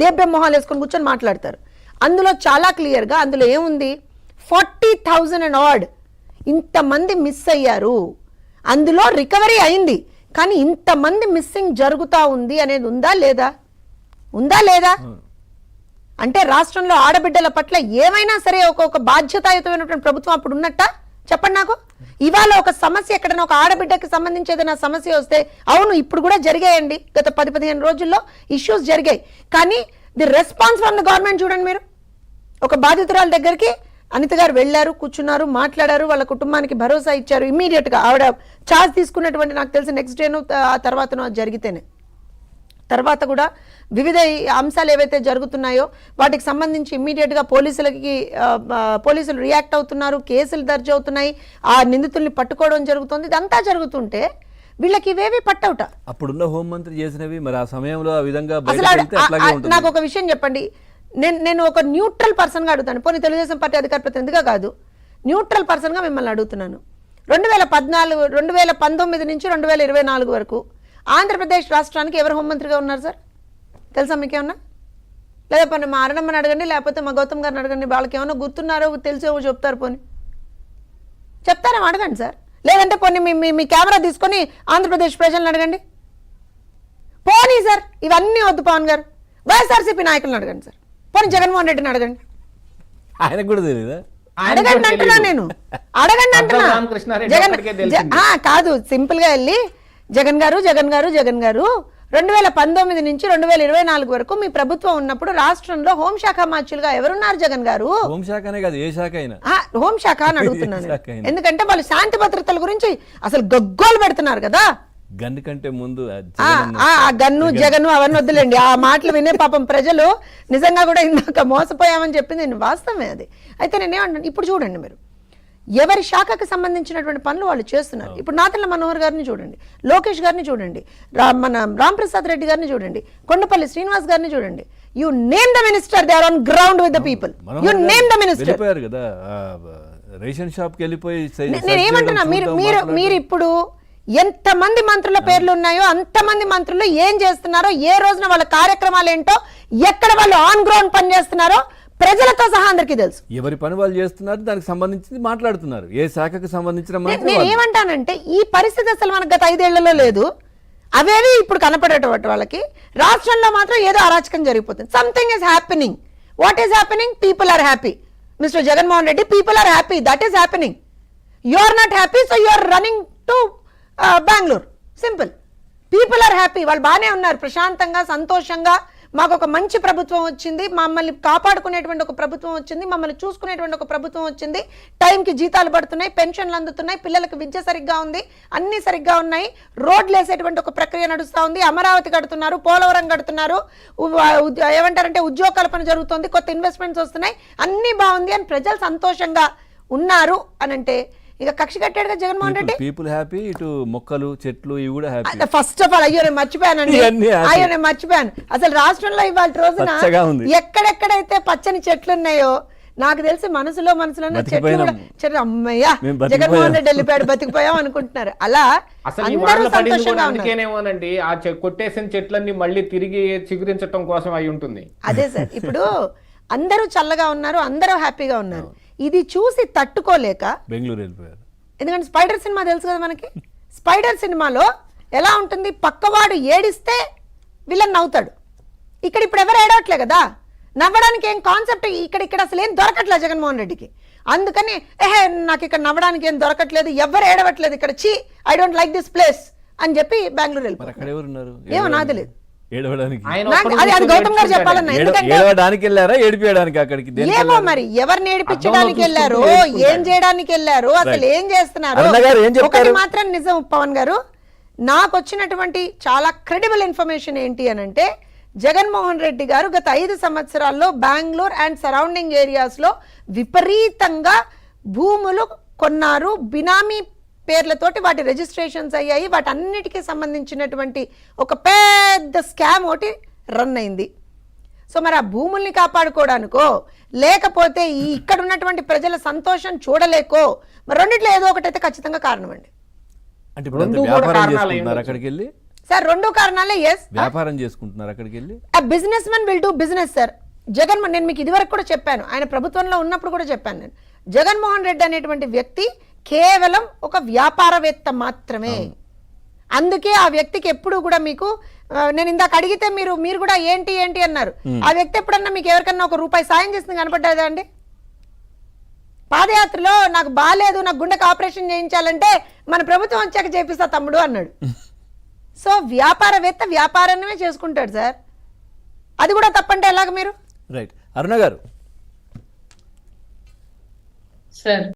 దేబ్బెం మొహాలు వేసుకొని కూర్చొని మాట్లాడతారు. అందులో చాలా క్లియర్గా అందులో ఏముంది, 40,000 అండ్ ఆడ్ ఇంతమంది మిస్ అయ్యారు. అందులో రికవరీ అయింది, కానీ ఇంతమంది మిస్సింగ్ జరుగుతూ ఉంది అనేది ఉందా లేదా? ఉందా లేదా? అంటే రాష్ట్రంలో ఆడబిడ్డల పట్ల ఏమైనా సరే ఒక బాధ్యతాయుతమైనటువంటి ప్రభుత్వం అప్పుడు ఉన్నట్ట చెప్పండి నాకు. ఇవాళ ఒక సమస్య ఎక్కడైనా ఒక ఆడబిడ్డకి సంబంధించి ఏదైనా సమస్య వస్తే, అవును ఇప్పుడు కూడా జరిగాయండి, గత 10-15 రోజుల్లో ఇష్యూస్ జరిగాయి, కానీ the response from the government చూడండి మీరు. ఒక బాధితురాల దగ్గరికి అనిత గారు వెళ్ళారు, కూర్చున్నారు, మాట్లాడారు, వాళ్ళ కుటుంబానికి భరోసా ఇచ్చారు. ఇమ్మీడియట్గా ఆవిడ ఛార్జ్ తీసుకున్నటువంటి నాకు తెలిసి నెక్స్ట్ డేను ఆ తర్వాతను అది జరిగితేనే, తర్వాత కూడా వివిధ అంశాలు ఏవైతే జరుగుతున్నాయో వాటికి సంబంధించి ఇమ్మీడియట్గా పోలీసులు రియాక్ట్ అవుతున్నారు, కేసులు దర్జ్ అవుతున్నాయి, ఆ నిందితుల్ని పట్టుకోవడం జరుగుతుంది. ఇదంతా జరుగుతుంటే వీళ్ళకి ఇవేవి పట్టవుట. అప్పుడున్న హోంమంత్రి చేసినవి మరి ఆ సమయంలో ఆ విధంగా నాకు ఒక విషయం చెప్పండి, నేను ఒక న్యూట్రల్ పర్సన్గా అడుగుతాను, పోనీ తెలుగుదేశం పార్టీ అధికార ప్రతినిధిగా కాదు, న్యూట్రల్ పర్సన్గా మిమ్మల్ని అడుగుతున్నాను. 2019 నుంచి 2024 వరకు ఆంధ్రప్రదేశ్ రాష్ట్రానికి ఎవరు హోంమంత్రిగా ఉన్నారు సార్? తెలుసా మీకేమన్నా? లేదా పోనీ మా అరణమ్మని అడగండి, లేకపోతే మా గౌతమ్ గారిని అడగండి, వాళ్ళకి ఏమన్నా గుర్తున్నారో తెలిసేవో చెప్తారు, పోనీ చెప్తారేమో అడగండి సార్. లేదంటే పోనీ మీ కెమెరా తీసుకొని ఆంధ్రప్రదేశ్ ప్రజలను అడగండి. పోనీ సార్ ఇవన్నీ వద్దు, పవన్ గారు వైఎస్ఆర్సీపీ నాయకులను అడగండి సార్, పోనీ జగన్మోహన్ రెడ్డిని అడగండి. ఆయనకు కూడా తెలియదా? అడగండి అంటున్నా నేను, అడగండి అంటున్నా. కాదు, సింపుల్ గా వెళ్ళి జగన్ గారు 2019 నుంచి 2024 వరకు మీ ప్రభుత్వం ఉన్నప్పుడు రాష్ట్రంలో హోంశాఖ మార్చులుగా ఎవరున్నారు జగన్ గారు? హోంశాఖనే కాదు, ఏ శాఖ అయినా హోంశాఖ అని అడుగుతున్నాను. ఎందుకంటే వాళ్ళు శాంతి భద్రతల గురించి అసలు గగ్గోలు పెడుతున్నారు కదా. గన్ను కంటే ముందు గన్ను జగను అవన్నీ వద్దులేండి, ఆ మాటలు వినే పాపం ప్రజలు నిజంగా కూడా ఇందాక మోసపోయామని చెప్పింది నేను వాస్తవమే అది. అయితే నేనేమంటాను, ఇప్పుడు చూడండి మీరు ఎవరి శాఖకు సంబంధించినటువంటి పనులు వాళ్ళు చేస్తున్నారు. ఇప్పుడు నాదెళ్ల మనోహర్ గారిని చూడండి, లోకేష్ గారిని చూడండి, మన రాంప్రసాద్ రెడ్డి గారిని చూడండి, కొండపల్లి శ్రీనివాస్ గారిని చూడండి. You name the minister, they are on ground with the people. You name the minister. కదా రేషన్ షాప్ కి వెళ్ళిపోయి నేను ఏమంటున్నా, మీరు ఇప్పుడు ఎంతమంది మంత్రుల పేర్లు ఉన్నాయో అంతమంది మంత్రులు ఏం చేస్తున్నారో, ఏ రోజున వాళ్ళ కార్యక్రమాలు ఏంటో, ఎక్కడ వాళ్ళు ఆన్ గ్రౌండ్ పని చేస్తున్నారో ప్రజలతో సహా అందరికీ తెలుసు. ఎవరి పని వాళ్ళు చేస్తున్నారు, దానికి సంబంధించి మాట్లాడుతున్నారు. ఏ శాఖకు సంబంధించిన నేను ఏమంటానంటే ఈ పరిస్థితి అసలు మనకు గత 5 ఏళ్లలో లేదు. అవేవి ఇప్పుడు కనపడేటువంటి వాళ్ళకి రాష్ట్రంలో మాత్రం ఏదో అరాచకం జరిగిపోతుంది. Something is happening. What is happening? People are happy. Mister Jaganmohan Reddy, people are happy, that is happening. You are not happy, so you are running to Bengaluru. Simple. People are happy, వాళ్ళు బాగానే ఉన్నారు, ప్రశాంతంగా సంతోషంగా. మాకు ఒక మంచి ప్రభుత్వం వచ్చింది, మమ్మల్ని కాపాడుకునేటువంటి ఒక ప్రభుత్వం వచ్చింది, మమ్మల్ని చూసుకునేటువంటి ఒక ప్రభుత్వం వచ్చింది, టైంకి జీతాలు పడుతున్నాయి, పెన్షన్లు అందుతున్నాయి, పిల్లలకు విద్య సరిగ్గా ఉంది, అన్నీ సరిగ్గా ఉన్నాయి, రోడ్లు వేసేటువంటి ఒక ప్రక్రియ నడుస్తూ ఉంది, అమరావతి కడుతున్నారు, పోలవరం కడుతున్నారు, ఏమంటారంటే ఉద్యోగ కల్పన జరుగుతుంది, కొత్త ఇన్వెస్ట్మెంట్స్ వస్తున్నాయి, అన్నీ బాగుంది అని ప్రజలు సంతోషంగా ఉన్నారు అని అంటే ఇక కక్ష కట్టాడుగా జగన్మోహన్ రెడ్డి. పీపుల్ హ్యాపీ, ఇటు మొక్కలు చెట్లు ఇవి కూడా హ్యాపీ. ఫస్ట్ ఆఫ్ ఆల్ నేను మర్చిపోయాను అసలు రాష్ట్రంలో ఇవాళ రోజున ఎక్కడెక్కడైతే పచ్చని చెట్లు ఉన్నాయో నాకు తెలిసి మనసులో చెట్లు అమ్మయ్యా జగన్మోహన్ రెడ్డి వెళ్ళిపోయాడు, బతికిపోయాం అనుకుంటున్నారు. అలా అందుకేనేమోనండి ఆ కొట్టేసిన చెట్లన్నీ మళ్ళీ తిరిగి చిగురించడం కోసం అయి ఉంటుంది. అదే సార్, ఇప్పుడు అందరూ చల్లగా ఉన్నారు, అందరూ హ్యాపీగా ఉన్నారు. ఇది చూసి తట్టుకోలేక బెంగళూరు వెళ్ళిపోయారు. ఎందుకంటే స్పైడర్ సినిమా తెలుసు కదా మనకి. స్పైడర్ సినిమాలో ఎలా ఉంటుంది, పక్కవాడు ఏడిస్తే విలన్ నవ్వుతాడు. ఇక్కడ ఇప్పుడు ఎవరు ఏడవట్లే కదా, నవ్వడానికి ఏం కాన్సెప్ట్ ఇక్కడ అసలు ఏం దొరకట్లేదు జగన్మోహన్ రెడ్డికి. అందుకని నాకు ఇక్కడ నవ్వడానికి ఏం దొరకట్లేదు, ఎవరు ఏడవట్లేదు ఇక్కడ, చీ I don't like this place అని చెప్పి బెంగళూరు వెళ్ళిపోయారు. ఏమో నాకు తెలియదు, గౌతమ్ గారు చెప్పాలన్నా. ఏమో మరి ఎవరిని ఏడిపించడానికి వెళ్ళారో, ఏం చేయడానికి వెళ్ళారో, అసలు ఏం చేస్తున్నారు ఒకటి మాత్రం నిజం పవన్ గారు. నాకు వచ్చినటువంటి చాలా క్రెడిబుల్ ఇన్ఫర్మేషన్ ఏంటి అని అంటే, జగన్మోహన్ రెడ్డి గారు గత 5 సంవత్సరాల్లో బెంగళూరు అండ్ సరౌండింగ్ ఏరియాస్ లో విపరీతంగా భూములు కొన్నారు, బినామీ పేర్లతోటి వాటి రిజిస్ట్రేషన్స్ అయ్యాయి, వాటన్నిటికీ సంబంధించినటువంటి ఒక పెద్ద స్కామ్ ఒకటి రన్ అయింది. సో మరి ఆ భూముల్ని కాపాడుకోవడానికో లేకపోతే ఇక్కడ ఉన్నటువంటి ప్రజల సంతోషం చూడలేకో మరి రెండిట్లో ఏదో ఒకటైతే ఖచ్చితంగా కారణం అండి. అంటే ఇప్పుడు వ్యాపారం చేసుకుంటున్నారు అక్కడికి వెళ్ళి. సార్ రెండు కారణాలే. ఎస్, వ్యాపారం చేసుకుంటున్నారు అక్కడికి వెళ్ళి. Business men will do business sir. నేను మీకు ఇదివరకు కూడా చెప్పాను, ఆయన ప్రభుత్వంలో ఉన్నప్పుడు కూడా చెప్పాను నేను, జగన్మోహన్ రెడ్డి అనేటువంటి వ్యక్తి కేవలం ఒక వ్యాపారవేత్త మాత్రమే. అందుకే ఆ వ్యక్తికి ఎప్పుడు కూడా మీకు నేను ఇందాక అడిగితే మీరు కూడా ఏంటి ఏంటి అన్నారు. ఆ వ్యక్తి ఎప్పుడన్నా మీకు ఎవరికన్నా ₹1 సాయం చేస్తుంది కనపడ్డదా అండి? పాదయాత్రలో నాకు బాగాలేదు, నాకు గుండెకి ఆపరేషన్ చేయించాలంటే మన ప్రభుత్వం వచ్చాక చేపిస్తా తమ్ముడు అన్నాడు. సో వ్యాపారవేత్త వ్యాపారాన్నే చేసుకుంటాడు సార్. అది కూడా తప్పంటే ఎలాగ మీరు? రైట్. అరుణ గారు సార్